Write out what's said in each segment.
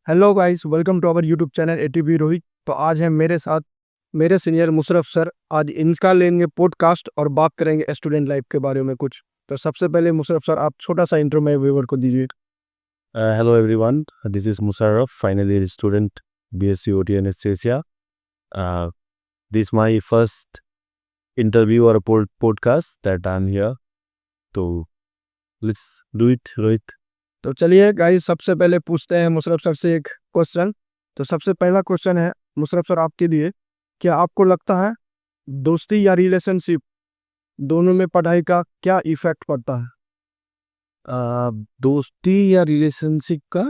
Hello guys, welcome to our YouTube channel ATV Rohit. तो आज है मेरे साथ मेरे सीनियर मुशरफ सर। आज इनका लेंगे पॉडकास्ट और बात करेंगे स्टूडेंट लाइफ के बारे में कुछ। तो सबसे पहले मुशरफ सर, आप छोटा सा इंट्रो में व्यूअर को दीजिए। Hello everyone, this is Musarraf, final year student, BSc OT Anesthesia. Uh, this is my first interview or a podcast that I'm here. So let's do it, Rohit. तो चलिए guys, सबसे पहले पूछते हैं Musharraf sir से एक क्वेश्चन। तो सबसे पहला क्वेश्चन है मुशरफ सर आपके लिए, क्या आपको लगता है दोस्ती या रिलेशनशिप दोनों में पढ़ाई का क्या इफेक्ट पड़ता है? दोस्ती या रिलेशनशिप का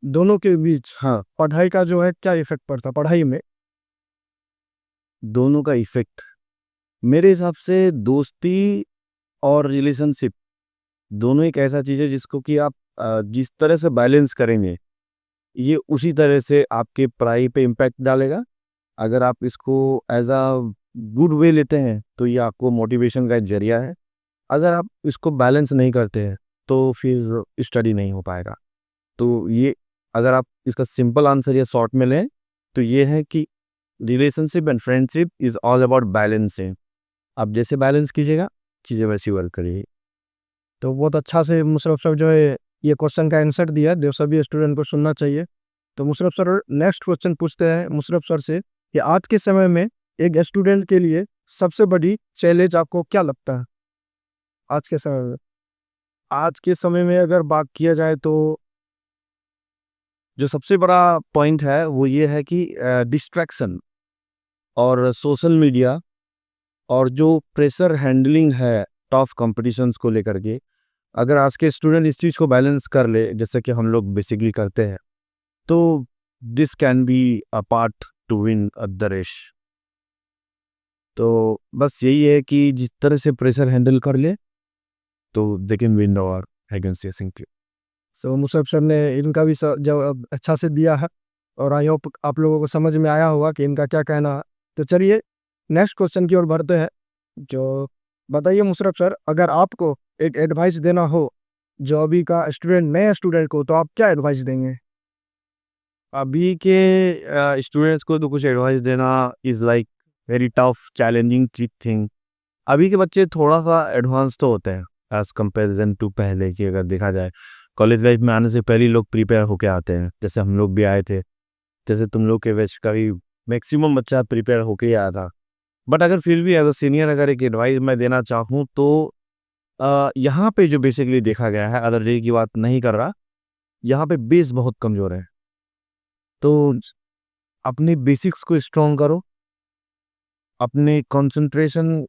दोनों के बीच हाँ पढ़ाई का जो है क्या इफेक्ट पड़ता है पढ़ाई में? दोनों का इफेक्ट मेरे हिसाब से दोस्ती और रिलेशनशिप दोनों एक ऐसा चीज़ है जिसको कि आप जिस तरह से बैलेंस करेंगे ये उसी तरह से आपके पढ़ाई पे इम्पैक्ट डालेगा। अगर आप इसको एज अ गुड वे लेते हैं तो ये आपको मोटिवेशन का एक जरिया है। अगर आप इसको बैलेंस नहीं करते हैं तो फिर स्टडी नहीं हो पाएगा। तो ये अगर आप इसका सिंपल आंसर या शॉर्ट में लें तो ये है कि relationship and friendship is all about balancing. आप जैसे बैलेंस कीजिएगा चीज़ें वैसी वर्क करेगी। तो बहुत अच्छा से मुशरफ सर जो है ये क्वेश्चन का आंसर दिया, जो सभी स्टूडेंट को सुनना चाहिए। तो मुशरफ सर नेक्स्ट क्वेश्चन पूछते हैं मुशरफ सर से कि आज के समय में एक स्टूडेंट के लिए सबसे बड़ी चैलेंज आपको क्या लगता है? आज के समय में अगर बात किया जाए तो जो सबसे बड़ा पॉइंट है वो ये है कि डिस्ट्रैक्शन और सोशल मीडिया और जो प्रेशर हैंडलिंग है टफ कॉम्पिटिशन्स को लेकर के, अगर आज के स्टूडेंट इस चीज़ को बैलेंस कर ले जैसे कि हम लोग बेसिकली करते हैं तो this can be a part to win the race. तो बस यही है कि जिस तरह से प्रेशर हैंडल कर ले तो they can win the war against simply. So Musharraf sir ने इनका भी जवाब अच्छा से दिया है और आई होप आप लोगों को समझ में आया होगा कि इनका क्या कहना है। तो चलिए नेक्स्ट क्वेश्चन की ओर बढ़ते हैं। जो बताइए मुशरफ सर, अगर आपको एक एडवाइस देना हो जो अभी का स्टूडेंट नए स्टूडेंट को, तो आप क्या एडवाइस देंगे? अभी के स्टूडेंट्स को तो कुछ एडवाइस देना is like very tough challenging thing. अभी के बच्चे थोड़ा सा एडवांस तो होते हैं एज कंपेरिजन टू पहले की। अगर देखा जाए कॉलेज लाइफ में आने से पहले लोग प्रिपेयर होके आते हैं, जैसे हम लोग भी आए थे, जैसे तुम लोग के बैच का भी मैक्सिमम बच्चा प्रिपेयर होके ही आया था। बट अगर फिर भी एज अ सीनियर अगर एक एडवाइस मैं देना चाहूँ तो यहाँ पे जो बेसिकली देखा गया है, अदर जे की बात नहीं कर रहा, यहाँ पे बेस बहुत कमज़ोर है। तो अपने बेसिक्स को स्ट्रॉन्ग करो, अपने कंसंट्रेशन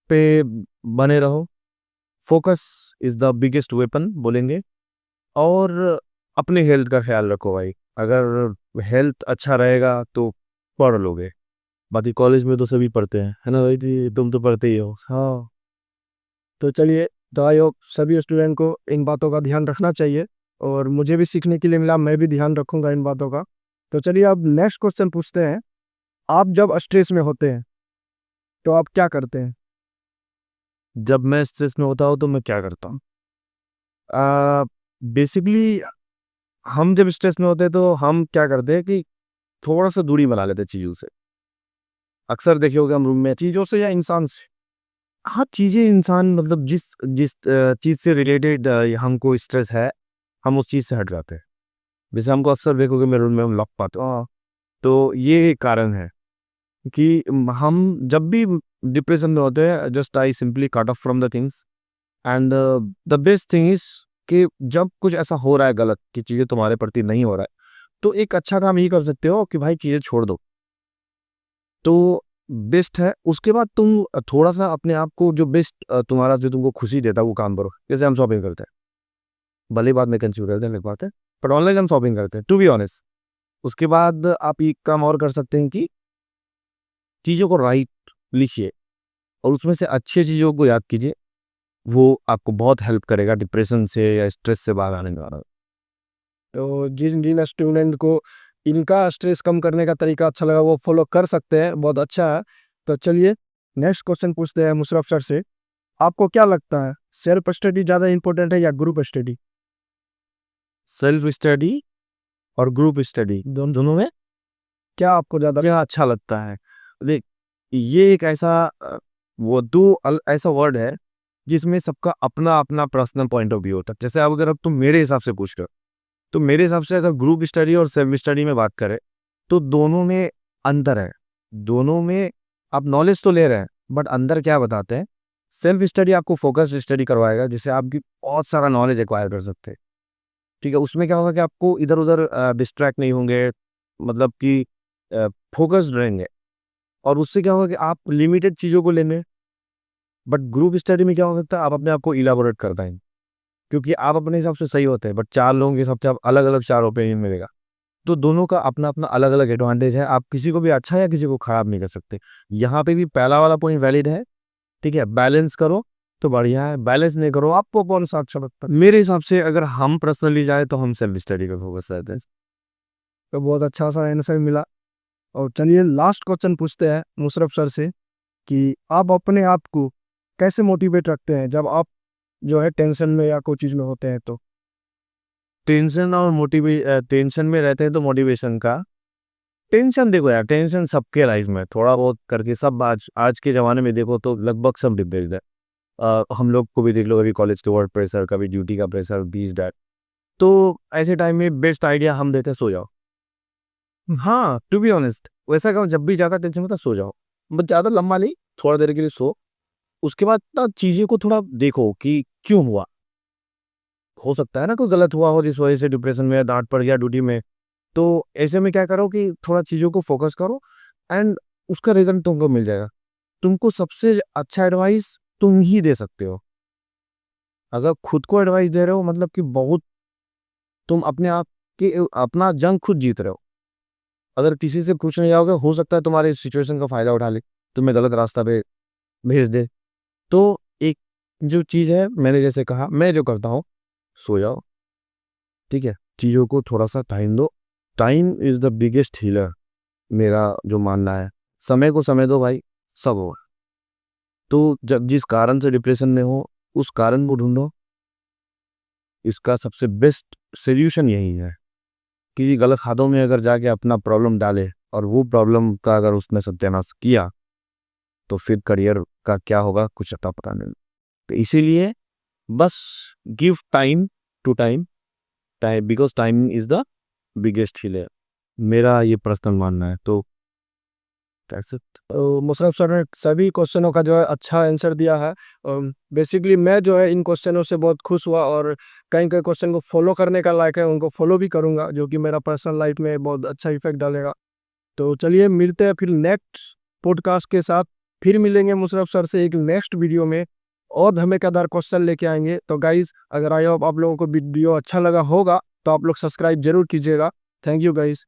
पे बने रहो। Focus is the biggest weapon बोलेंगे। और अपने हेल्थ का ख्याल रखो भाई। अगर हेल्थ अच्छा रहेगा तो पढ़ लोगे। बाकी कॉलेज में तो सभी पढ़ते हैं, है ना भाई? तुम तो पढ़ते ही हो। हाँ, तो चलिए, तो आई होप सभी स्टूडेंट को इन बातों का ध्यान रखना चाहिए और मुझे भी सीखने के लिए मिला, मैं भी ध्यान रखूंगा इन बातों का। तो चलिए अब नेक्स्ट क्वेश्चन पूछते हैं। आप जब स्ट्रेस में होते हैं तो आप क्या करते हैं? जब मैं स्ट्रेस में होता हूँ तो मैं क्या करता हूँ? बेसिकली हम जब स्ट्रेस में होते हैं तो हम क्या करते हैं कि थोड़ा सा दूरी बना लेते हैं चीज़ों से। अक्सर देखे होगे हम रूम में चीज़ों से या इंसान से? हाँ चीज़ें इंसान मतलब जिस जिस चीज़ से रिलेटेड हमको स्ट्रेस है हम उस चीज़ से हट जाते हैं। जैसे हमको अक्सर देखोगे मेरे रूम में हम लॉक पाते हैं। तो ये एक कारण है कि हम जब भी डिप्रेशन में होते हैं just I simply cut off from the things. And the best thing is कि जब कुछ ऐसा हो रहा है गलत कि चीज़ें तुम्हारे प्रति नहीं हो रहा है तो एक अच्छा काम ये कर सकते हो कि भाई चीज़ें छोड़ दो, तो बेस्ट है। उसके बाद तुम थोड़ा सा अपने आप को जो बेस्ट तुम्हारा जो तुमको खुशी देता है वो काम करो। जैसे हम शॉपिंग करते हैं, भले बात में कंफ्यूज करते हैं, अलग बात है, बट ऑनलाइन हम शॉपिंग करते हैं टू बी ऑनेस्ट। उसके बाद आप एक काम और कर सकते हैं कि चीज़ों को राइट लिखिए और उसमें से अच्छी चीज़ों को याद कीजिए। वो आपको बहुत हेल्प करेगा डिप्रेशन से या स्ट्रेस से बाहर आने में। तो जिन जिन स्टूडेंट को इनका स्ट्रेस कम करने का तरीका अच्छा लगा वो फॉलो कर सकते हैं, बहुत अच्छा है। तो चलिए नेक्स्ट क्वेश्चन पूछते हैं मुशरफ सर से। आपको क्या लगता है, सेल्फ स्टडी ज़्यादा इंपॉर्टेंट है या ग्रुप स्टडी? सेल्फ स्टडी और ग्रुप स्टडी दोनों में क्या आपको ज़्यादा क्या अच्छा लगता है? देख, ये एक ऐसा ऐसा वर्ड है जिसमें सबका अपना अपना पर्सनल पॉइंट ऑफ व्यू होता है। जैसे अब अगर तुम मेरे हिसाब से पूछ रहे हो, तो मेरे हिसाब से अगर ग्रुप स्टडी और सेल्फ स्टडी में बात करें तो दोनों में अंतर है। दोनों में आप नॉलेज तो ले रहे हैं, बट अंदर क्या बताते हैं, सेल्फ स्टडी आपको फोकस स्टडी करवाएगा, जिससे आपकी बहुत सारा नॉलेज एक्वायर कर सकते हैं। ठीक है, उसमें क्या होगा कि आपको इधर उधर डिस्ट्रैक्ट नहीं होंगे, मतलब कि फोकस्ड रहेंगे, और उससे क्या होगा कि आप लिमिटेड चीज़ों को लेंगे। बट ग्रुप स्टडी में क्या हो सकता है, आप अपने आप को इलाबोरेट कर पाएंगे, क्योंकि आप अपने हिसाब से सही होते हैं, बट 4 लोगों के हिसाब से आप अलग अलग 4 ओपिनियन मिलेगा। तो दोनों का अपना अपना अलग अलग एडवांटेज है। आप किसी को भी अच्छा या किसी को खराब नहीं कर सकते। यहाँ पे भी पहला वाला पॉइंट वैलिड है। ठीक है, बैलेंस करो तो बढ़िया है, बैलेंस नहीं करो आपको कौन सा अच्छा लगता है। मेरे हिसाब से अगर हम पर्सनली जाए तो हम सेल्फ स्टडी पे फोकस रहते हैं। तो बहुत अच्छा सा आंसर मिला। और चलिए लास्ट क्वेश्चन पूछते हैं मुशर्रफ सर से कि आप अपने आप को कैसे मोटिवेट रखते हैं जब आप जो है टेंशन में या कोई चीज़ में होते हैं तो? टेंशन में रहते हैं तो मोटिवेशन का टेंशन, देखो यार, टेंशन सबके लाइफ में थोड़ा बहुत करके सब आज के ज़माने में देखो तो लगभग सब डिपेंड है। हम लोग को भी देख लो, कभी कॉलेज के वर्क प्रेशर, कभी ड्यूटी का प्रेशर, दिस डैट। तो ऐसे टाइम में बेस्ट आइडिया हम देते हैं, सो जाओ। हाँ, टू बी ऑनेस्ट, वैसा कहो, जब भी ज़्यादा टेंशन होता है सो जाओ, बट ज़्यादा लंबा नहीं, थोड़ा देर के लिए सो। उसके बाद ना चीज़ें को थोड़ा देखो कि क्यों हुआ। हो सकता है ना कोई गलत हुआ हो जिस वजह से डिप्रेशन में, डांट पड़ गया ड्यूटी में। तो ऐसे में क्या करो कि थोड़ा चीज़ों को फोकस करो, एंड उसका रिजल्ट तुमको मिल जाएगा। तुमको सबसे अच्छा एडवाइस तुम ही दे सकते हो। अगर खुद को एडवाइस दे रहे हो, मतलब कि बहुत तुम अपने आप के अपना जंग खुद जीत रहे हो। अगर किसी से पूछने जाओगे, हो सकता है तुम्हारे सिचुएशन का फ़ायदा उठा ले, तुम्हें गलत रास्ता पे भेज दे। तो एक जो चीज़ है, मैंने जैसे कहा, मैं जो करता हूँ, सो जाओ। ठीक है, चीज़ों को थोड़ा सा टाइम दो। Time is the biggest healer, मेरा जो मानना है। समय को समय दो भाई, सब होगा। तो जब जिस कारण से डिप्रेशन में हो, उस कारण को ढूंढो। इसका सबसे बेस्ट सोल्यूशन यही है। किसी गलत हाथों में अगर जाके अपना प्रॉब्लम डाले और वो प्रॉब्लम का अगर उसने सत्यानाश किया, तो फिर करियर का क्या होगा कुछ अता पता नहीं। तो इसीलिए बस give time to time, because time is the biggest healer, मेरा ये पर्सनल मानना है। तो that's it। तो मुशर्रफ सर ने सभी क्वेश्चनों का जो है अच्छा आंसर दिया है। बेसिकली मैं जो है इन क्वेश्चनों से बहुत खुश हुआ, और कई कई क्वेश्चन को फॉलो करने का लायक है, उनको फॉलो भी करूंगा, जो कि मेरा पर्सनल लाइफ में बहुत अच्छा इफेक्ट डालेगा। तो चलिए मिलते हैं फिर नेक्स्ट पॉडकास्ट के साथ। फिर मिलेंगे मुशर्रफ सर से एक नेक्स्ट वीडियो में, और धमाकेदार क्वेश्चन लेके आएंगे। तो गाइज, अगर आई होप आप लोगों को वीडियो अच्छा लगा होगा तो आप लोग सब्सक्राइब जरूर कीजिएगा। Thank you guys.